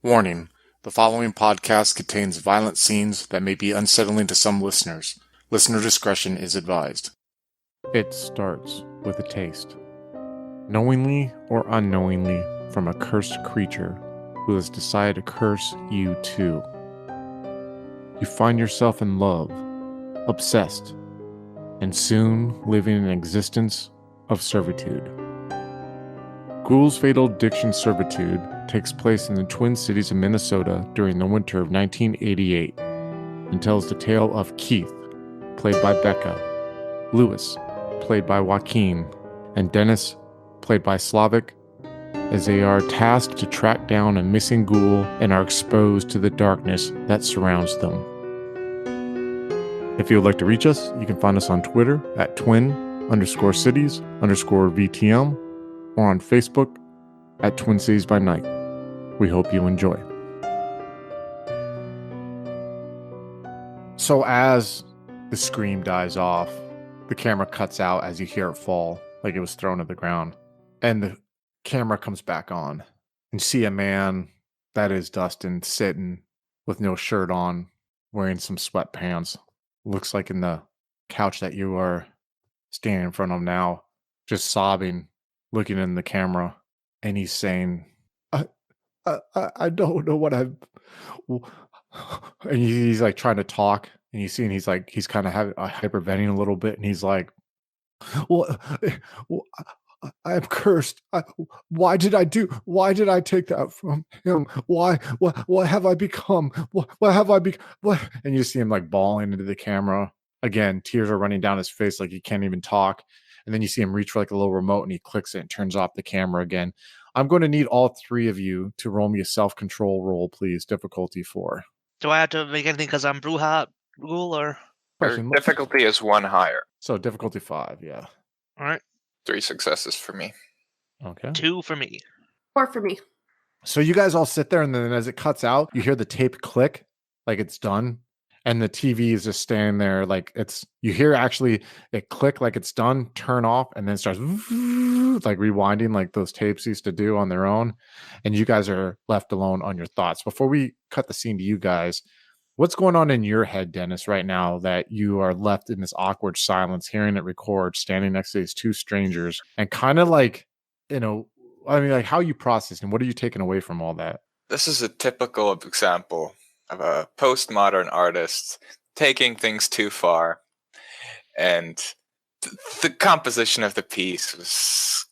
Warning: the following podcast contains violent scenes that may be unsettling to some listeners. Listener discretion is advised. It starts with a taste. Knowingly or unknowingly from a cursed creature who has decided to curse you too. You find yourself in love, obsessed, and soon living an existence of servitude. Ghouls' fatal addiction Servitude takes place in the Twin Cities of Minnesota during the winter of 1988 and tells the tale of Keith, played by Becca, Lewis, played by Joaquim, and Dennis, played by Slovak, as they are tasked to track down a missing ghoul and are exposed to the darkness that surrounds them. If you would like to reach us, you can find us on Twitter at twin_cities_VTM or on Facebook at Twin Cities by Night. We hope you enjoy. So as the scream dies off, the camera cuts out as you hear it fall, like it was thrown to the ground. And the camera comes back on and see a man, that is Dustin, sitting with no shirt on, wearing some sweatpants. Looks like in the couch that you are standing in front of now, just sobbing, looking in the camera. And he's saying, I don't know what I've... And he's like trying to talk. And you see, and he's kind of hyperventilating a little bit. And he's like, well, I'm cursed. Why did I take that from him? What have I become? What have I become? What? And you see him like bawling into the camera. Again, tears are running down his face, like he can't even talk. And then you see him reach for like a little remote and he clicks it and turns off the camera again. I'm going to need all three of you to roll me a self-control roll, please. Difficulty 4. Do I have to make anything because I'm Bruja Ghoul or? Difficulty is 1 higher. So difficulty 5, yeah. All right. 3 successes for me. Okay. 2 for me. 4 for me. So you guys all sit there, and then as it cuts out, you hear the tape click, like it's done. And the TV is just standing there, like you hear actually it click like it's done, turn off, and then it starts like rewinding like those tapes used to do on their own. And you guys are left alone on your thoughts. Before we cut the scene to you guys, what's going on in your head, Dennis, right now that you are left in this awkward silence, hearing it record, standing next to these two strangers, and kind of like, like how you processing? What are you taking away from all that? This is a typical example of a postmodern artist taking things too far. And the composition of the piece was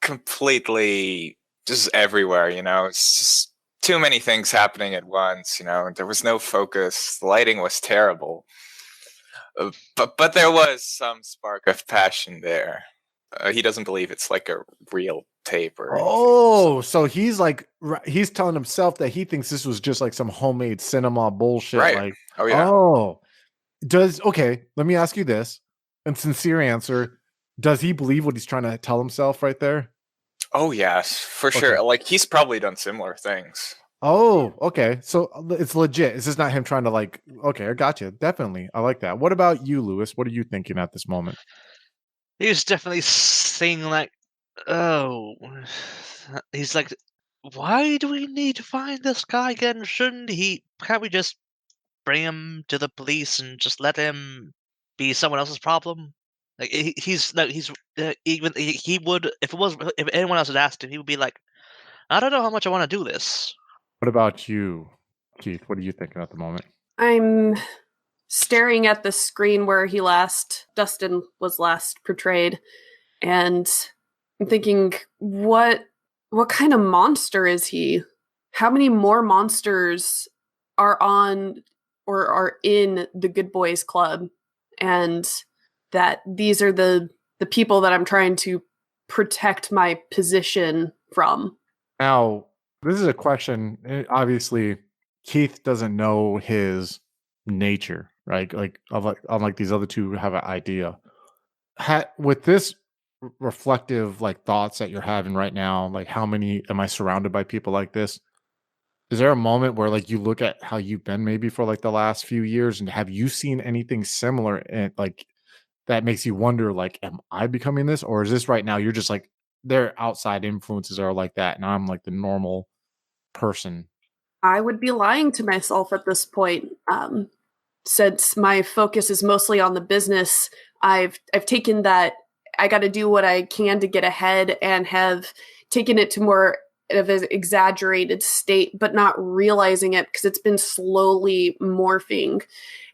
completely just everywhere, It's just too many things happening at once, There was no focus. The lighting was terrible. But there was some spark of passion there. He doesn't believe it's like a real tape or anything. Oh, so he's telling himself that he thinks this was just like some homemade cinema bullshit. Right. Like, oh, yeah. Okay, let me ask you this. And sincere answer, does he believe what he's trying to tell himself right there? Oh, yes, for sure. Like, he's probably done similar things. Oh, okay. So it's legit. This is not him trying to okay, I got you. Definitely. I like that. What about you, Lewis? What are you thinking at this moment? He was definitely saying like, oh, he's like, why do we need to find this guy again? Can't we just bring him to the police and just let him be someone else's problem? Like he would, if anyone else had asked him, he would be like, I don't know how much I want to do this. What about you, Keith? What are you thinking at the moment? I'm staring at the screen where Dustin was last portrayed, and I'm thinking, what kind of monster is he? How many more monsters are on or are in the Good Boys Club? And that these are the people that I'm trying to protect my position from. Now, this is a question. Obviously, Keith doesn't know his nature, right? Unlike these other two who have an idea. With this reflective thoughts that you're having right now, how many am I surrounded by people like this? Is there a moment where you look at how you've been maybe for the last few years, and have you seen anything similar and that makes you wonder, am I becoming this? Or is this right now you're just their outside influences are like that and I'm the normal person I would be lying to myself at this point. Since my focus is mostly on the business, I've taken that I got to do what I can to get ahead and have taken it to more of an exaggerated state, but not realizing it because it's been slowly morphing.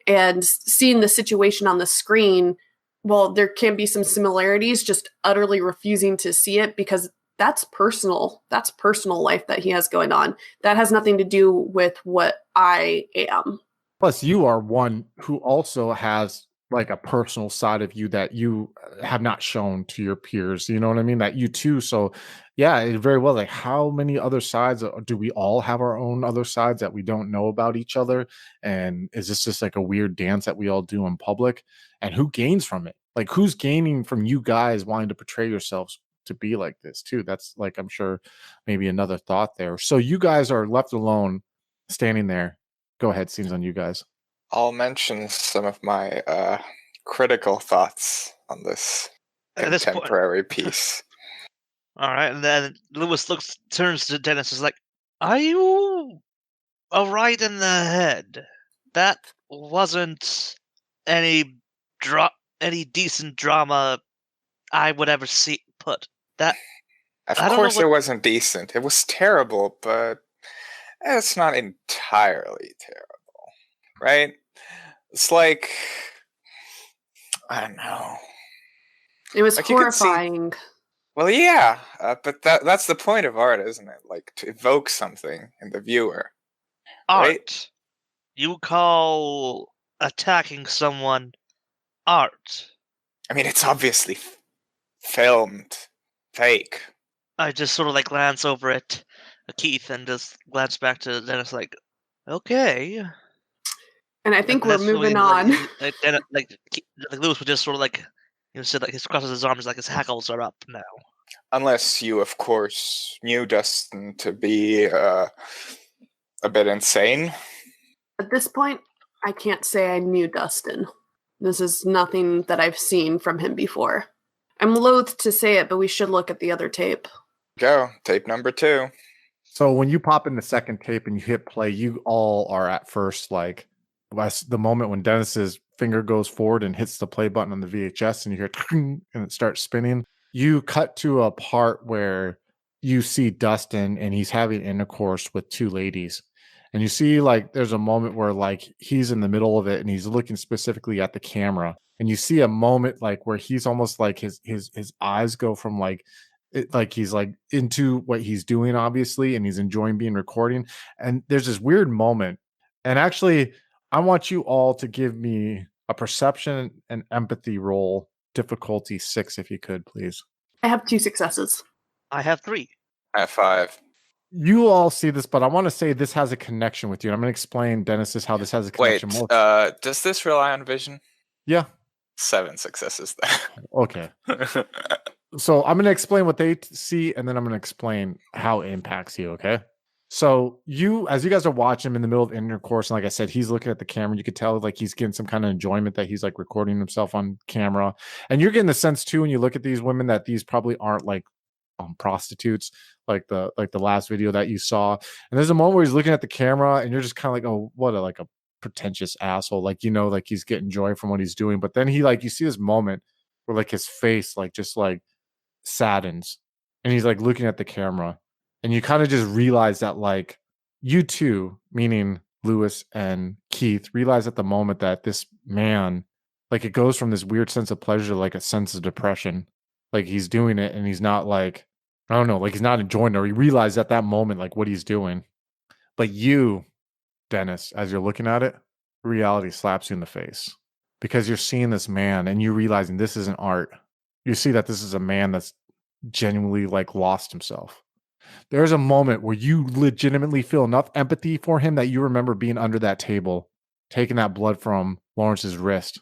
And seeing the situation on the screen, well, there can be some similarities, just utterly refusing to see it because that's personal. That's personal life that he has going on. That has nothing to do with what I am. Plus, you are one who also has like a personal side of you that you have not shown to your peers. You know what I mean? That you too. So, yeah, it very well. Like, how many other sides do we all have? Our own other sides that we don't know about each other? And is this just like a weird dance that we all do in public? And who gains from it? Like, who's gaining from you guys wanting to portray yourselves to be like this too? That's like, I'm sure maybe another thought there. So you guys are left alone, standing there. Go ahead, scenes on you guys. I'll mention some of my critical thoughts on this At this point- contemporary piece. All right, and then Lewis turns to Dennis, is like, "Are you right in the head? That wasn't any decent drama I would ever see put. That Of I don't course, know what- it wasn't decent. It was terrible, but it's not entirely terrible, right? It's like, I don't know. It was Like, you could see- horrifying. Well, yeah, but that's the point of art, isn't it? Like, to evoke something in the viewer. art. Right? You call attacking someone art? I mean, it's obviously filmed fake. I just sort of like glance over at Keith and just glance back to Dennis, like, okay. And I think And we're that's when moving we, on. like Lewis would just sort of like, said like he crosses his arms, like his hackles are up now. Unless you, of course, knew Dustin to be a bit insane. At this point, I can't say I knew Dustin. This is nothing that I've seen from him before. I'm loath to say it, but we should look at the other tape. Go, tape number 2. So when you pop in the second tape and you hit play, you all are at first like the moment when Dennis's finger goes forward and hits the play button on the VHS and you hear and it starts spinning. You cut to a part where you see Dustin and he's having intercourse with 2 ladies. And you see like there's a moment where like he's in the middle of it and he's looking specifically at the camera. And you see a moment like where he's almost like his eyes go from like like he's like into what he's doing obviously and he's enjoying being recording. And there's this weird moment. And actually, I want you all to give me a perception and empathy roll, difficulty 6 if you could, please. I have 2 successes. I have 3. I have 5. You all see this, but I want to say this has a connection with you. And I'm going to explain, Dennis, how this has a Wait, connection. does this rely on vision? Yeah. 7 successes then. Okay. So I'm going to explain what they see, and then I'm going to explain how it impacts you, okay? So as you guys are watching him in the middle of intercourse, and like I said, he's looking at the camera. You could tell like he's getting some kind of enjoyment that he's like recording himself on camera. And you're getting the sense too, when you look at these women, that these probably aren't like prostitutes, like the last video that you saw. And there's a moment where he's looking at the camera, and you're just kind of like, oh, what a pretentious asshole. Like, like he's getting joy from what he's doing. But then you see this moment where like his face like just like saddens, and he's like looking at the camera. And you kind of just realize that, like, you two, meaning Lewis and Keith, realize at the moment that this man, like, it goes from this weird sense of pleasure to like a sense of depression. Like, he's doing it and he's not like, I don't know, like he's not enjoying it, or he realized at that moment, like, what he's doing. But you, Dennis, as you're looking at it, reality slaps you in the face because you're seeing this man and you're realizing this isn't art. You see that this is a man that's genuinely like lost himself. There's a moment where you legitimately feel enough empathy for him that you remember being under that table, taking that blood from Lawrence's wrist,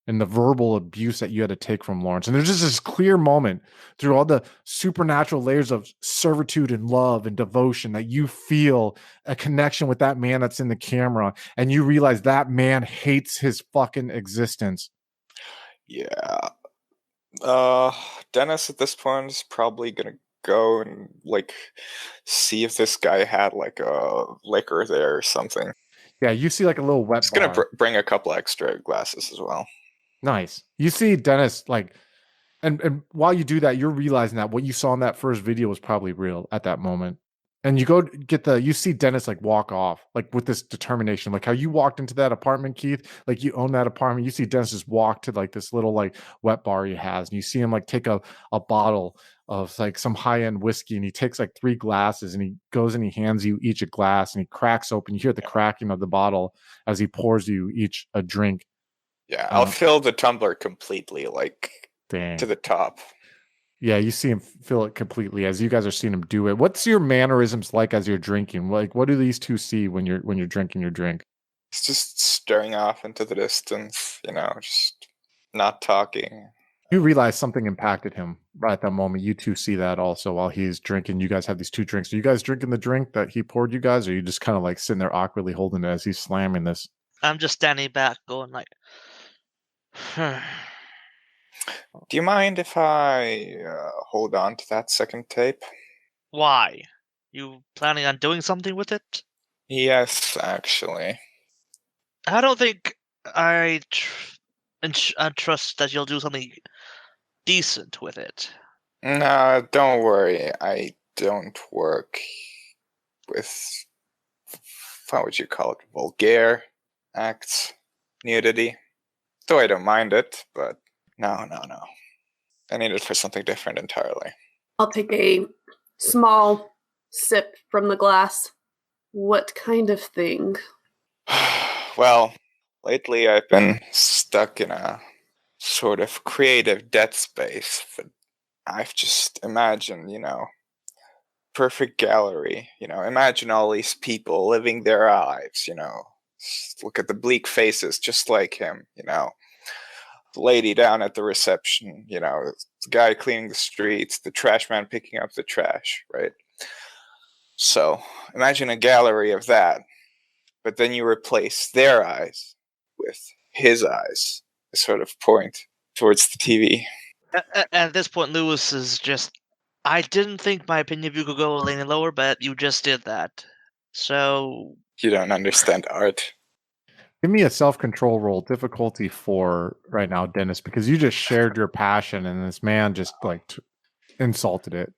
and the verbal abuse that you had to take from Lawrence. And there's just this clear moment through all the supernatural layers of servitude and love and devotion that you feel a connection with that man that's in the camera, and you realize that man hates his fucking existence. Yeah. Dennis at this point is probably gonna go and like see if this guy had like a liquor there or something. Yeah, you see like a little wet Just bar. gonna bring a couple extra glasses as well. Nice. You see Dennis like, and while you do that, you're realizing that what you saw in that first video was probably real at that moment. And you go get you see Dennis like walk off, like with this determination, like how you walked into that apartment, Keith, like you own that apartment. You see Dennis just walk to like this little like wet bar he has, and you see him like take a bottle of like some high-end whiskey, and he takes like 3 glasses, and he goes and he hands you each a glass, and he cracks open. You hear the cracking of the bottle as he pours you each a drink. Yeah, I'll fill the tumbler completely, like Dang. to the top. Yeah, you see him fill it completely as you guys are seeing him do it. What's your mannerisms like as you're drinking? Like, what do these two see when you're drinking your drink? It's just staring off into the distance, just not talking. You realize something impacted him right at that moment. You two see that also while he's drinking. You guys have these 2 drinks. Are you guys drinking the drink that he poured you guys, or are you just kind of like sitting there awkwardly holding it as he's slamming this? I'm just standing back, going like, Do you mind if I hold on to that second tape? why? You planning on doing something with it? Yes, actually. I don't think I trust that you'll do something decent with it. No, don't worry. I don't work with, how would you call it, vulgar acts, nudity. Though I don't mind it, but no. I need it for something different entirely. I'll take a small sip from the glass. What kind of thing? Well, lately I've been stuck in a sort of creative dead space. But I've just imagined, perfect gallery. Imagine all these people living their lives, look at the bleak faces just like him, the lady down at the reception, the guy cleaning the streets, the trash man picking up the trash, right? So imagine a gallery of that, but then you replace their eyes with his eyes, sort of point towards the TV. At this point, Lewis is just, I didn't think my opinion of you could go any lower, but you just did that. So... You don't understand art. Give me a self-control roll, difficulty 4 right now, Dennis, because you just shared your passion and this man just like insulted it.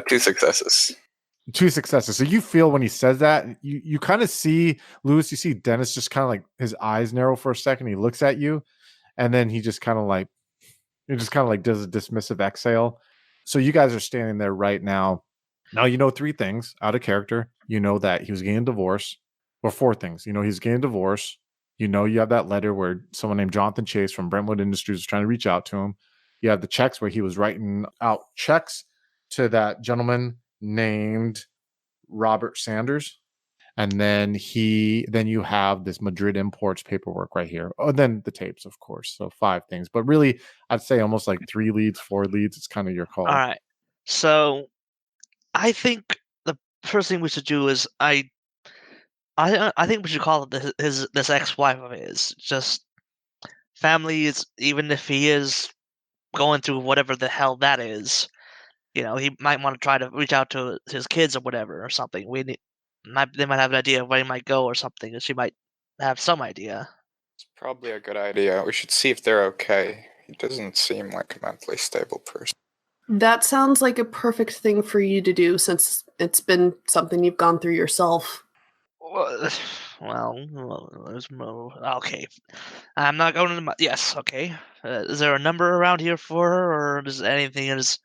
2 successes. 2 successes. So you feel when he says that, you kind of see Lewis, you see Dennis just kind of like his eyes narrow for a second. He looks at you, and then he just kind of like does a dismissive exhale. So you guys are standing there right now. Now you know 3 things out of character. You know that he was getting a divorce, or 4 things. You know he's getting a divorce. You know you have that letter where someone named Jonathan Chase from Brentwood Industries was trying to reach out to him. You have the checks where he was writing out checks to that gentleman named Robert Sanders. And then you have this Madrid imports paperwork right here. Oh, then the tapes, of course. So 5 things. But really, I'd say almost like 3 leads, 4 leads. It's kind of your call. All right. So I think the first thing we should do is I think we should call it this ex-wife of his. Just family is, even if he is going through whatever the hell that is, he might want to try to reach out to his kids or whatever or something. They might have an idea of where he might go or something, and she might have some idea. It's probably a good idea. We should see if they're okay. He doesn't seem like a mentally stable person. That sounds like a perfect thing for you to do, since it's been something you've gone through yourself. Well, there's more. Okay. I'm not going to... Yes, okay. Is there a number around here for her, or is anything is...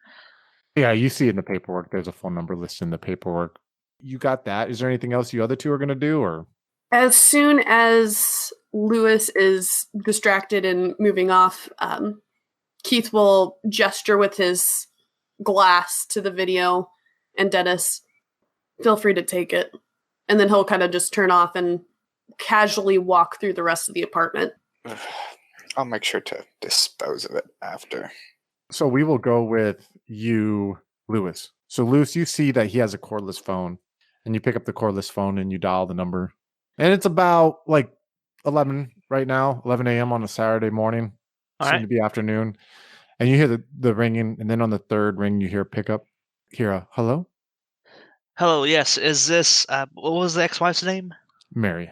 Yeah, you see it in the paperwork. There's a phone number listed in the paperwork. You got that. Is there anything else you other two are going to do, or? As soon as Lewis is distracted and moving off, Keith will gesture with his glass to the video, and Dennis, feel free to take it. And then he'll kind of just turn off and casually walk through the rest of the apartment. I'll make sure to dispose of it after. So we will go with you, Lewis. So Lewis, you see that he has a cordless phone, and you pick up the cordless phone and you dial the number. And it's about like 11 right now, 11 a.m. on a Saturday morning, soon to be afternoon. And you hear the ringing, and then on the third ring, you hear pickup. Hear hello? Hello, yes. Is this, what was the ex-wife's name? Mary.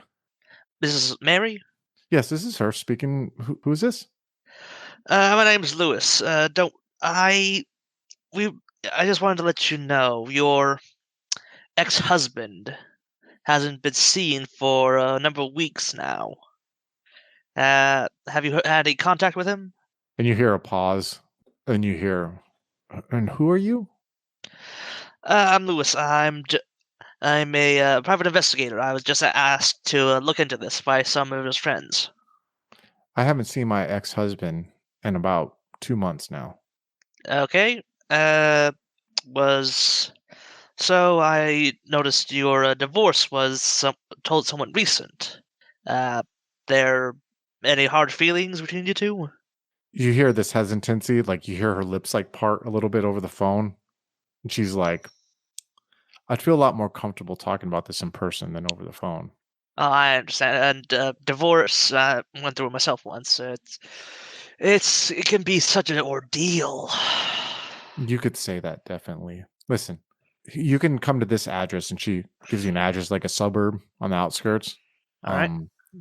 This is Mary? Yes, this is her speaking. Who is this? My name's Lewis. I just wanted to let you know, your ex-husband hasn't been seen for a number of weeks now. Have you had any contact with him? And you hear a pause, and you hear, and who are you? I'm Lewis. I'm a private investigator. I was just asked to look into this by some of his friends. I haven't seen my ex-husband in about 2 months now. Okay. So I noticed your divorce was told somewhat recent. There any hard feelings between you two? You hear this hesitancy, like you hear her lips like part a little bit over the phone, and she's like, "I'd feel a lot more comfortable talking about this in person than over the phone." Oh, I understand. And divorce, I went through it myself once. It can be such an ordeal. You could say that, definitely. Listen, you can come to this address, and she gives you an address like a suburb on the outskirts. All right.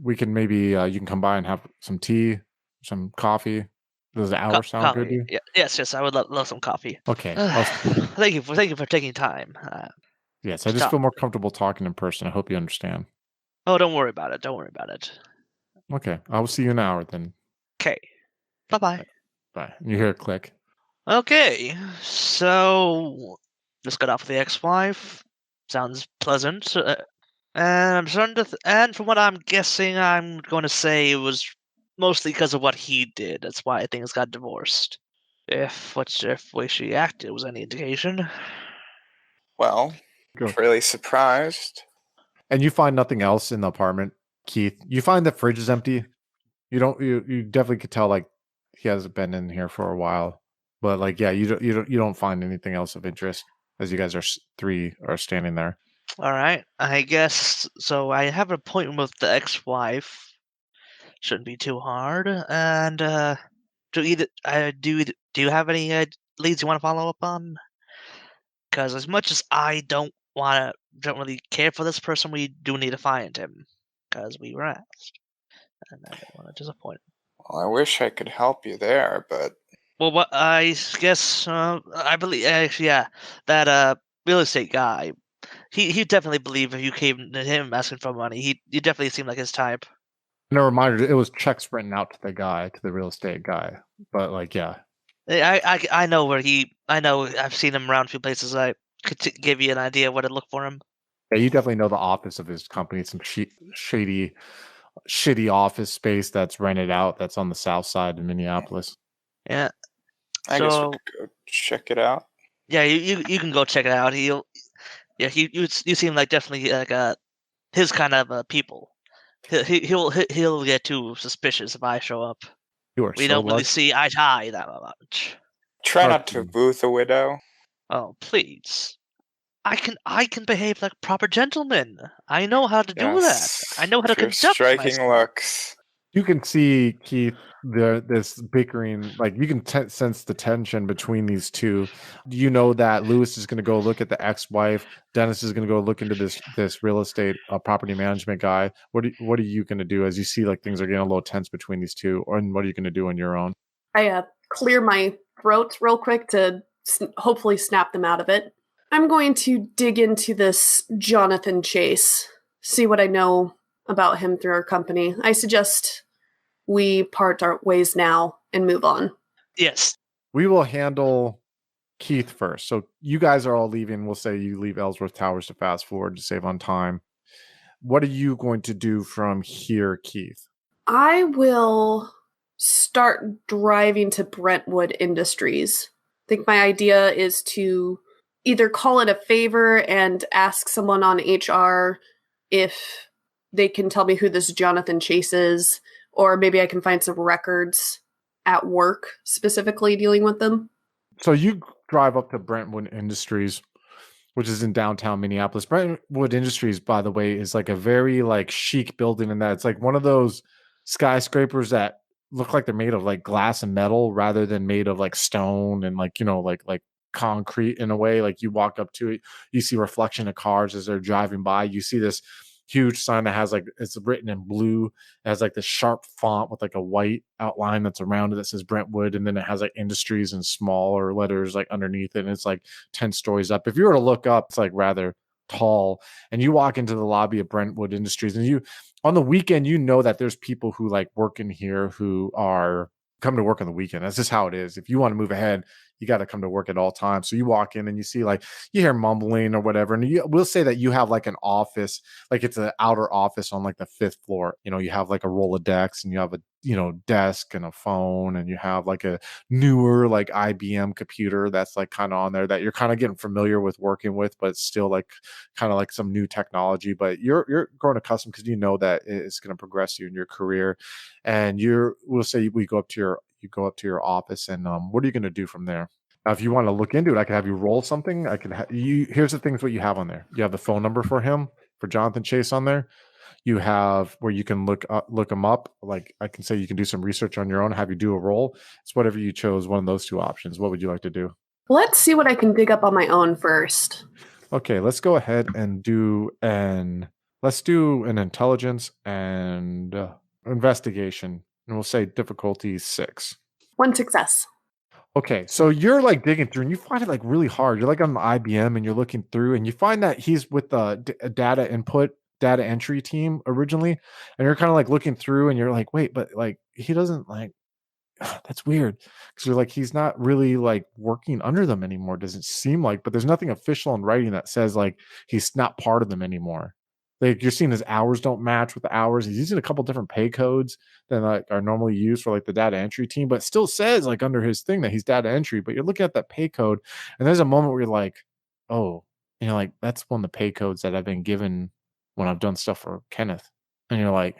We can maybe you can come by and have some tea, some coffee. Does the hour sound good to Coffee. you? Yes. I would love some coffee. Okay. Thank you for taking time. Yes, I to just talk. feel more comfortable talking in person. I hope you understand. Oh, don't worry about it. Don't worry about it. Okay, I will see you in an hour then. Okay. Bye. Bye. You hear a click. Okay. So just got off with the ex-wife. Sounds pleasant. And I'm starting to, and from what I'm guessing, I'm going to say it was mostly because of what he did. That's why things got divorced. If way she acted was any indication. Well, Go. really surprised. And you find nothing else in the apartment, Keith. You find the fridge is empty. You definitely could tell like he hasn't been in here for a while. But like yeah, you don't find anything else of interest as you guys are three are standing there. All right, I guess so. I have an appointment with the ex-wife. Shouldn't be too hard. And do you have any leads you want to follow up on? Because as much as I don't really care for this person, we do need to find him because we were asked, and I don't want to disappoint him. Well, I wish I could help you there, but Well, what I guess I believe actually, yeah, that real estate guy. He definitely believed if you came to him asking for money, he definitely seemed like his type. And a reminder, it was checks written out to the real estate guy. But like yeah. I know I know I've seen him around a few places. I could give you an idea of where to look for him. Yeah, you definitely know the office of his company. Some shitty office space that's rented out. That's on the south side of Minneapolis. Yeah. I guess we could go check it out. Yeah, you can go check it out. You seem like definitely like his kind of people. He'll get too suspicious if I show up. We don't really see eye to eye that much. Try not to boo the widow. Oh, please. I can behave like proper gentleman. I know how to do that. I know how to conduct striking myself. looks. You can see Keith this bickering, like you can sense the tension between these two. You know that Lewis is going to go look at the ex-wife. Dennis is going to go look into this real estate property management guy. What are you going to do as you see like things are getting a little tense between these two, or what are you going to do on your own? I clear my throat real quick to hopefully snap them out of it. I'm going to dig into this Jonathan Chase, see what I know about him through our company. I suggest we part our ways now and move on. Yes. We will handle Keith first. So you guys are all leaving. We'll say you leave Ellsworth Towers to fast forward to save on time. What are you going to do from here, Keith? I will start driving to Brentwood Industries. I think my idea is to either call it a favor and ask someone on HR if they can tell me who this Jonathan Chase is, or maybe I can find some records at work specifically dealing with them. So you drive up to Brentwood Industries, which is in downtown Minneapolis. Brentwood Industries, by the way, is like a very like chic building in that it's like one of those skyscrapers that look like they're made of like glass and metal rather than made of like stone and like, you know, like concrete in a way. Like you walk up to it, you see reflection of cars as they're driving by. You see this huge sign that has like, it's written in blue. It has like this sharp font with like a white outline that's around it that says Brentwood, and then it has like industries in smaller letters like underneath it, and it's like 10 stories up. If you were to look up, it's like rather tall. And you walk into the lobby of Brentwood Industries, and you, on the weekend, you know that there's people who like work in here who are coming to work on the weekend. That's just how it is. If you want to move ahead, you got to come to work at all times. So you walk in and you see like, you hear mumbling or whatever. And we'll say that you have like an office, like it's an outer office on like the 5th floor. You know, you have like a Rolodex, and you have a, you know, desk and a phone, and you have like a newer like IBM computer that's like kind of on there that you're kind of getting familiar with working with, but it's still like kind of like some new technology. But you're growing accustomed because you know that it's going to progress you in your career. And we'll say you go up to your office, and what are you going to do from there? Now, if you want to look into it, I could have you roll something. I could here's the things what you have on there. You have the phone number for him, for Jonathan Chase, on there. You have where you can look him up. Like I can say you can do some research on your own, have you do a roll. It's whatever you chose, one of those two options. What would you like to do? Let's see what I can dig up on my own first. Okay, let's go ahead and do an intelligence and investigation, and we'll say difficulty 6. 1 success. Okay, so you're like digging through, and you find it like really hard. You're like on the IBM, and you're looking through, and you find that he's with the data entry team originally, and you're kind of like looking through, and you're like, wait, but like he doesn't like. That's weird, because you're like, he's not really like working under them anymore. Doesn't seem like, but there's nothing official in writing that says like he's not part of them anymore. Like you're seeing his hours don't match with the hours. He's using a couple different pay codes than like are normally used for like the data entry team, but it still says like under his thing that he's data entry. But you're looking at that pay code, and there's a moment where you're like, oh, and you're like, that's one of the pay codes that I've been given when I've done stuff for Kenneth. And you're like,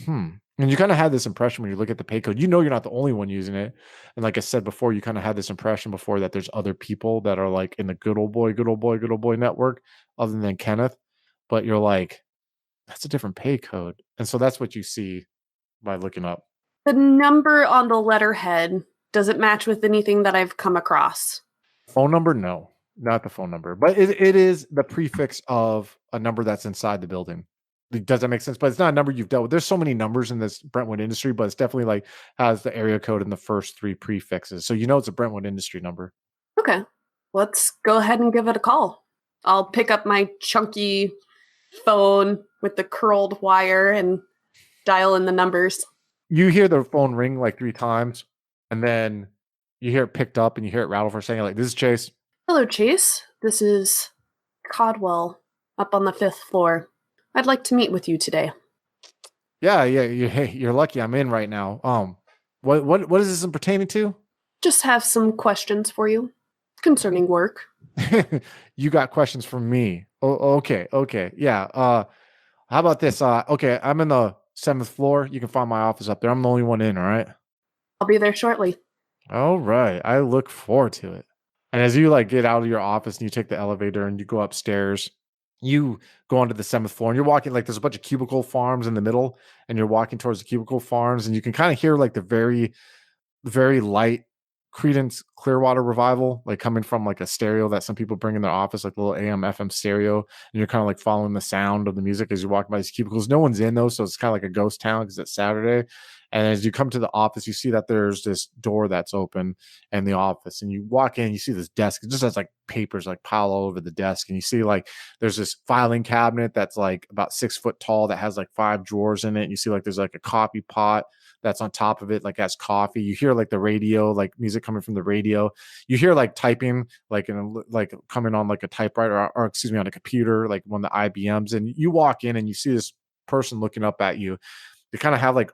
and you kind of had this impression when you look at the pay code, you know, you're not the only one using it. And like I said before, you kind of had this impression before that there's other people that are like in the good old boy network other than Kenneth. But you're like, that's a different pay code. And so that's what you see by looking up. The number on the letterhead, does it match with anything that I've come across? Phone number? No, not the phone number. But it is the prefix of a number that's inside the building. Does that make sense? But it's not a number you've dealt with. There's so many numbers in this Brentwood industry, but it's definitely like has the area code in the first 3 prefixes. So you know it's a Brentwood industry number. Okay. Let's go ahead and give it a call. I'll pick up my chunky phone with the curled wire and dial in the numbers. You hear the phone ring like 3 times, and then you hear it picked up, and you hear it rattle for a second. Like, this is Chase. Hello, Chase. This is Codwell up on the 5th floor. I'd like to meet with you today. Yeah. You're lucky I'm in right now. What is this pertaining to? Just have some questions for you concerning work. You got questions from me? Oh, okay. Yeah. How about this? Okay, I'm in the 7th floor. You can find my office up there. I'm the only one in. All right. I'll be there shortly. All right. I look forward to it. And as you like get out of your office and you take the elevator and you go upstairs, you go onto the 7th floor, and you're walking like there's a bunch of cubicle farms in the middle, and you're walking towards the cubicle farms, and you can kind of hear like the very, very light Creedence Clearwater Revival, like coming from like a stereo that some people bring in their office, like a little AM FM stereo, and you're kind of like following the sound of the music as you're walking by these cubicles. No one's in those, so it's kind of like a ghost town because it's Saturday. And as you come to the office, you see that there's this door that's open in the office, and you walk in, you see this desk. It just has like papers like piled all over the desk, and you see like there's this filing cabinet that's like about 6 foot tall that has like 5 drawers in it. And you see like there's like a coffee pot that's on top of it, like has coffee. You hear like the radio, like music coming from the radio. You hear like typing, like like coming on like a typewriter, or excuse me, on a computer, like one of the IBMs. And you walk in and you see this person looking up at you. They kind of have like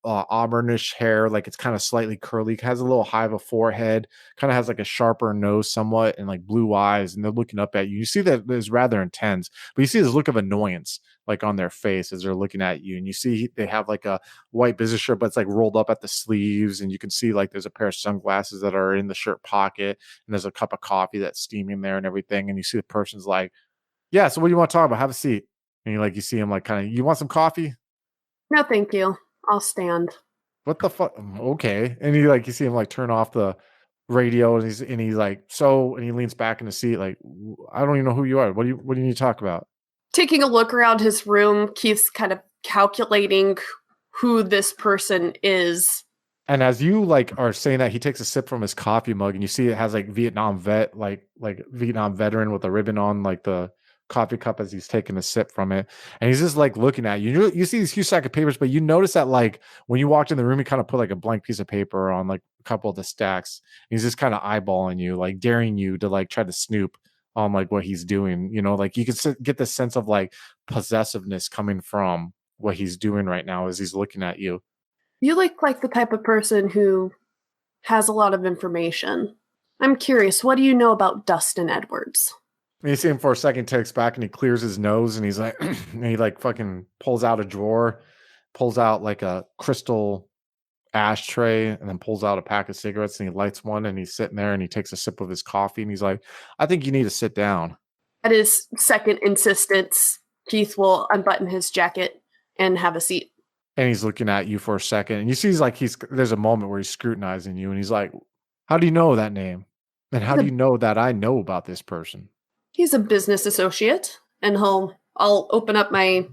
auburnish hair, like it's kind of slightly curly, has a little high of a forehead, kind of has like a sharper nose somewhat, and like blue eyes, and they're looking up at you. You see that it's rather intense, but you see this look of annoyance like on their face as they're looking at you. And you see they have like a white business shirt, but it's like rolled up at the sleeves, and you can see like there's a pair of sunglasses that are in the shirt pocket, and there's a cup of coffee that's steaming there and everything. And you see the person's like, yeah, so what do you want to talk about? Have a seat. And you see him like kind of, you want some coffee? No, thank you. I'll stand. What the fuck? Okay. And you see him like turn off the radio, and he's like, so, and he leans back in the seat like, I don't even know who you are. What do you need to talk about? Taking a look around his room, Keith's kind of calculating who this person is. And as you like are saying that, he takes a sip from his coffee mug, and you see it has like Vietnam vet, like Vietnam veteran with a ribbon on like the coffee cup as he's taking a sip from it. And he's just like looking at you. You see these huge stack of papers, but you notice that like when you walked in the room, he kind of put like a blank piece of paper on like a couple of the stacks. He's just kind of eyeballing you, like daring you to like try to snoop on like what he's doing. You know, like you can get the sense of like possessiveness coming from what he's doing right now as he's looking at you. You look like the type of person who has a lot of information. I'm curious, what do you know about Dustin Edwards? And you see him for a second, takes back, and he clears his nose, and he's like, and he like fucking pulls out a drawer, pulls out like a crystal ashtray, and then pulls out a pack of cigarettes, and he lights one, and he's sitting there, and he takes a sip of his coffee, and he's like, I think you need to sit down. At his second insistence, Keith will unbutton his jacket and have a seat. And he's looking at you for a second, and you see there's a moment where he's scrutinizing you, and he's like, how do you know that name? And how do you know that I know about this person? He's a business associate, and I'll open up my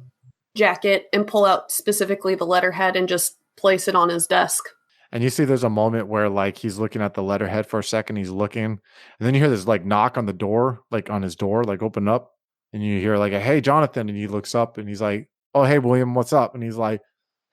jacket and pull out specifically the letterhead and just place it on his desk. And you see there's a moment where like he's looking at the letterhead for a second, he's looking, and then you hear this like knock on the door, like on his door, like open up, and you hear like, hey, Jonathan, and he looks up and he's like, oh, hey, William, what's up? And he's like,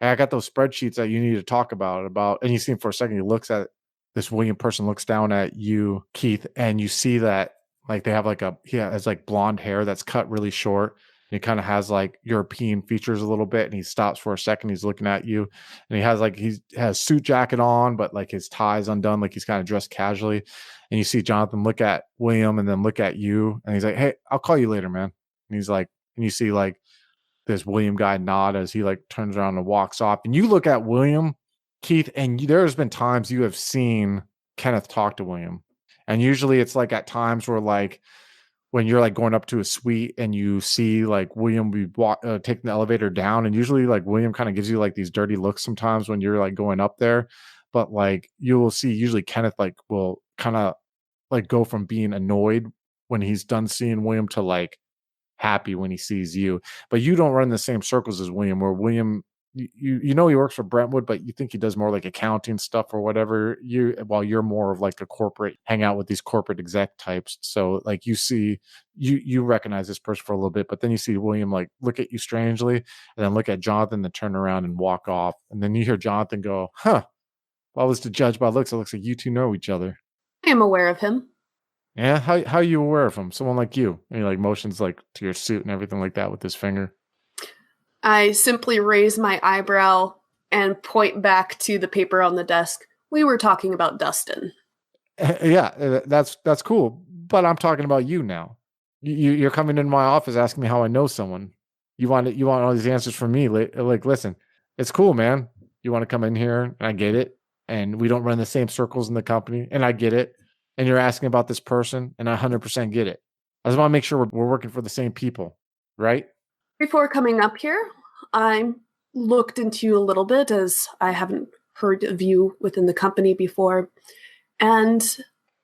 hey, I got those spreadsheets that you need to talk about, and you see him for a second, he looks at this William person, looks down at you, Keith, and you see that like they have like he has like blonde hair that's cut really short. And he kind of has like European features a little bit. And he stops for a second. He's looking at you, and he has suit jacket on, but like his tie's undone. Like he's kind of dressed casually. And you see Jonathan look at William and then look at you. And he's like, hey, I'll call you later, man. And he's like, and you see like this William guy nod as he like turns around and walks off. And you look at William, Keith, and there's been times you have seen Kenneth talk to William. And usually it's like at times where like when you're like going up to a suite and you see like William be taking the elevator down, and usually like William kind of gives you like these dirty looks sometimes when you're like going up there. But like you will see usually Kenneth like will kind of like go from being annoyed when he's done seeing William to like happy when he sees you. But you don't run the same circles as William, where William, you know, he works for Brentwood, but you think he does more like accounting stuff or whatever, while you're more of like a corporate, hang out with these corporate exec types. So like you see, you recognize this person for a little bit, but then you see William like look at you strangely and then look at Jonathan, then turn around and walk off. And then you hear Jonathan go, well, I was to judge by looks, it looks like you two know each other. I am aware of him. Yeah, how are you aware of him? Someone like you. And he like motions like to your suit and everything like that with his finger. I simply raise my eyebrow and point back to the paper on the desk. We were talking about Dustin. Yeah, that's cool. But I'm talking about you now. You're coming into my office asking me how I know someone. You want all these answers from me. Like, listen, it's cool, man. You want to come in here, and I get it. And we don't run the same circles in the company, and I get it. And you're asking about this person, and I 100% get it. I just want to make sure we're working for the same people, right? Before coming up here, I looked into you a little bit, as I haven't heard of you within the company before. And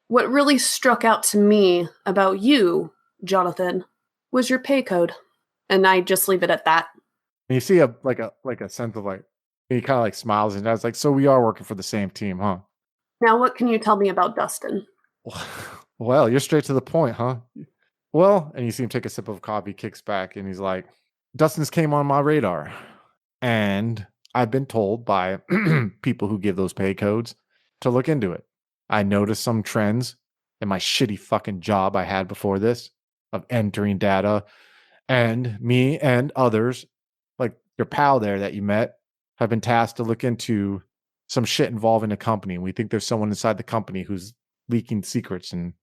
what really struck out to me about you, Jonathan, was your pay code. And I just leave it at that. And you see a sense of like, he kind of like smiles, and I was like, so we are working for the same team, huh? Now, what can you tell me about Dustin? Well, you're straight to the point, huh? Well, and you see him take a sip of coffee, kicks back, and he's like, Dustin's came on my radar. And I've been told by people who give those pay codes to look into it. I noticed some trends in my shitty fucking job I had before this of entering data. And me and others, like your pal there that you met, have been tasked to look into some shit involving the company. We think there's someone inside the company who's leaking secrets and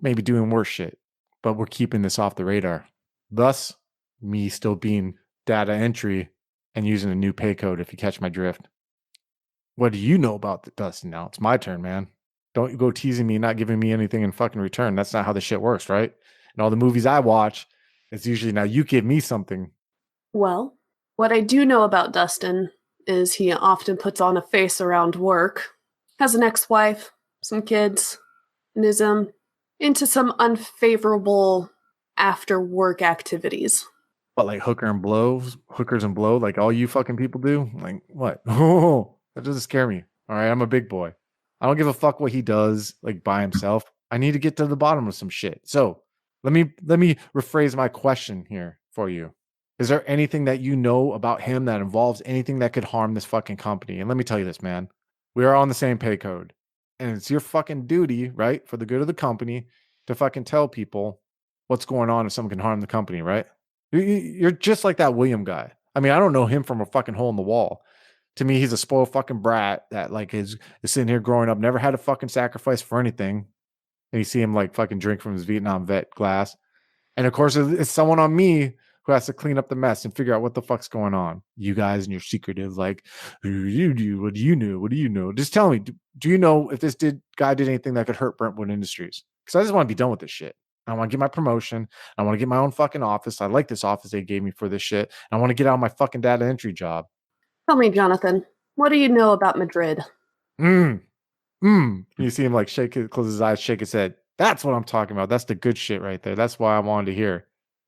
maybe doing worse shit. But we're keeping this off the radar. Thus, me still being data entry and using a new pay code, if you catch my drift. What do you know about Dustin now? It's my turn, man. Don't go teasing me, not giving me anything in fucking return. That's not how this shit works, right? And all the movies I watch, it's usually now you give me something. Well, what I do know about Dustin is he often puts on a face around work, has an ex-wife, some kids, and is into some unfavorable after work activities. What, like hookers and blow, like all you fucking people do? Like what? Oh, that doesn't scare me. All right, I'm a big boy. I don't give a fuck what he does, like by himself. I need to get to the bottom of some shit. So let me rephrase my question here for you. Is there anything that you know about him that involves anything that could harm this fucking company? And let me tell you this, man. We are on the same pay code. And it's your fucking duty, right, for the good of the company to fucking tell people what's going on if someone can harm the company, right? You're just like that William guy. I mean, I don't know him from a fucking hole in the wall. To me, he's a spoiled fucking brat that like is sitting here growing up, never had to fucking sacrifice for anything. And you see him like fucking drink from his Vietnam vet glass. And of course, it's someone on me who has to clean up the mess and figure out what the fuck's going on. You guys and your secretive, like, what do you know? What do you know? Just tell me, do you know if this guy did anything that could hurt Brentwood Industries? Because I just want to be done with this shit. I want to get my promotion. I want to get my own fucking office. I like this office they gave me for this shit. I want to get out of my fucking data entry job. Tell me, Jonathan, what do you know about Madrid? You see him like close his eyes, shake his head. That's what I'm talking about. That's the good shit right there. That's why I wanted to hear.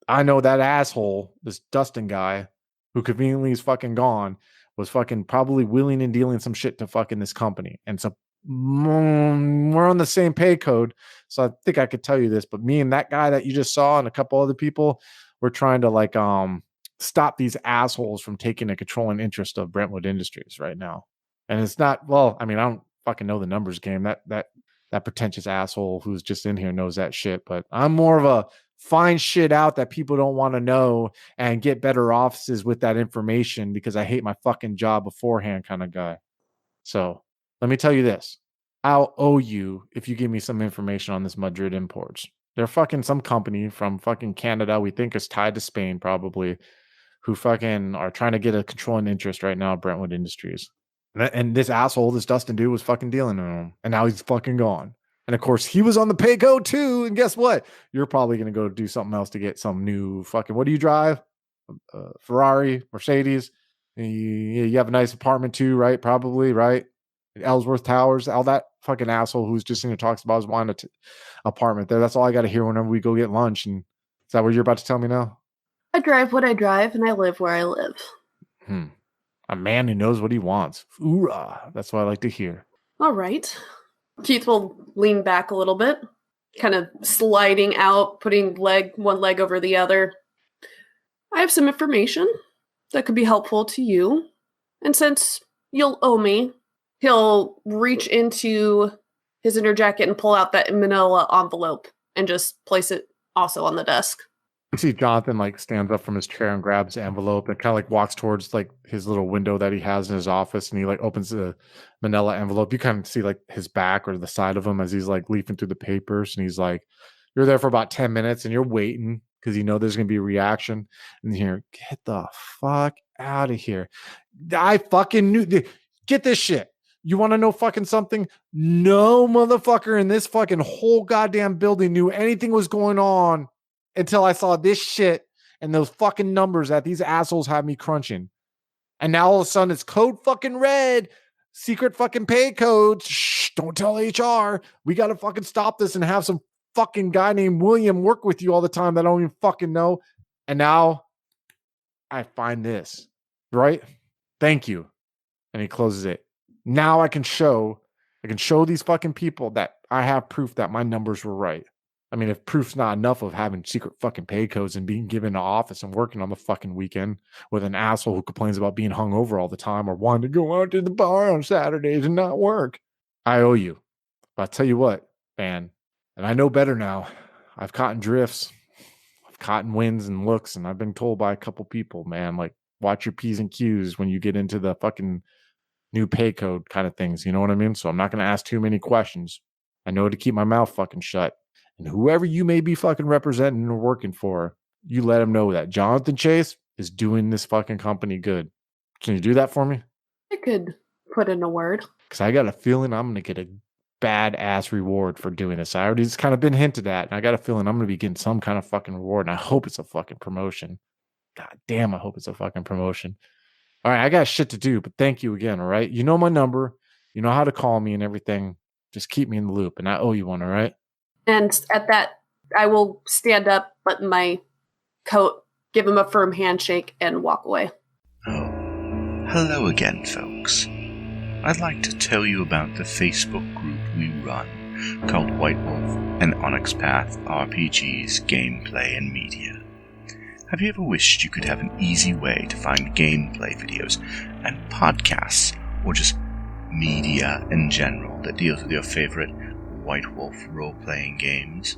I know that asshole, this Dustin guy, who conveniently is fucking gone, was fucking probably wheeling and dealing some shit to fucking this company. And so we're on the same pay code. So I think I could tell you this, but me and that guy that you just saw and a couple other people, we're trying to like stop these assholes from taking a controlling interest of Brentwood Industries right now. And it's not, well, I mean, I don't fucking know the numbers game. That pretentious asshole who's just in here knows that shit, but I'm more of a find shit out that people don't want to know and get better offices with that information because I hate my fucking job beforehand kind of guy. So let me tell you this. I'll owe you if you give me some information on this Madrid imports. They're fucking some company from fucking Canada, we think is tied to Spain probably, who fucking are trying to get a controlling interest right now at Brentwood Industries. And this asshole, this Dustin dude, was fucking dealing with him. And now he's fucking gone. And of course, he was on the pay code too. And guess what? You're probably going to go do something else to get some new fucking, what do you drive? Ferrari, Mercedes. You have a nice apartment too, right? Probably, right? Ellsworth Towers, all that fucking asshole who's just in here talks about his wanting an apartment there. That's all I got to hear whenever we go get lunch. And is that what you're about to tell me now? I drive what I drive and I live where I live. A man who knows what he wants. Hoorah. That's what I like to hear. All right. Keith will lean back a little bit, kind of sliding out, putting one leg over the other. I have some information that could be helpful to you. And since you'll owe me, he'll reach into his inner jacket and pull out that manila envelope and just place it also on the desk. You see Jonathan like stands up from his chair and grabs the envelope and kind of like walks towards like his little window that he has in his office, and he like opens the manila envelope. You kind of see like his back or the side of him as he's like leafing through the papers, and he's like, you're there for about 10 minutes and you're waiting because you know there's gonna be a reaction. And here, get the fuck out of here. I fucking knew get this shit. You want to know fucking something? No motherfucker in this fucking whole goddamn building knew anything was going on until I saw this shit and those fucking numbers that these assholes have me crunching. And now all of a sudden it's code fucking red, secret fucking pay codes. Shh, don't tell HR. We got to fucking stop this and have some fucking guy named William work with you all the time that I don't even fucking know. And now I find this, right? Thank you. And he closes it. Now I can show these fucking people that I have proof that my numbers were right. I mean, if proof's not enough of having secret fucking pay codes and being given an office and working on the fucking weekend with an asshole who complains about being hungover all the time or wanting to go out to the bar on Saturdays and not work, I owe you. But I'll tell you what, man, and I know better now. I've caught in drifts, I've caught in winds and looks, and I've been told by a couple people, man, like, watch your P's and Q's when you get into the fucking new pay code kind of things. You know what I mean? So I'm not going to ask too many questions. I know to keep my mouth fucking shut. And whoever you may be fucking representing or working for, you let them know that Jonathan Chase is doing this fucking company good. Can you do that for me? I could put in a word. Because I got a feeling I'm going to get a badass reward for doing this. I already just kind of been hinted at. And I got a feeling I'm going to be getting some kind of fucking reward. And I hope it's a fucking promotion. God damn, I hope it's a fucking promotion. All right, I got shit to do, but thank you again, all right? You know my number. You know how to call me and everything. Just keep me in the loop, and I owe you one, all right? And at that, I will stand up, button my coat, give him a firm handshake, and walk away. Oh, hello again, folks. I'd like to tell you about the Facebook group we run called White Wolf and Onyx Path RPGs, Gameplay, and Media. Have you ever wished you could have an easy way to find gameplay videos and podcasts, or just media in general that deals with your favorite White Wolf role-playing games?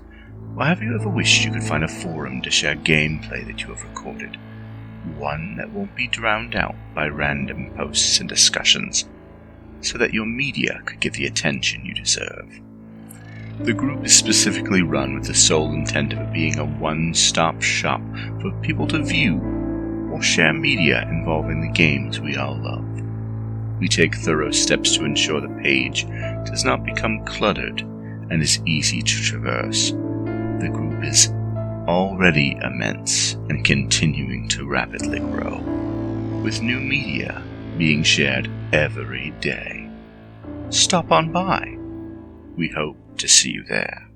Or have you ever wished you could find a forum to share gameplay that you have recorded? One that won't be drowned out by random posts and discussions, so that your media could get the attention you deserve. The group is specifically run with the sole intent of it being a one-stop shop for people to view or share media involving the games we all love. We take thorough steps to ensure the page does not become cluttered and is easy to traverse. The group is already immense and continuing to rapidly grow, with new media being shared every day. Stop on by. We hope to see you there.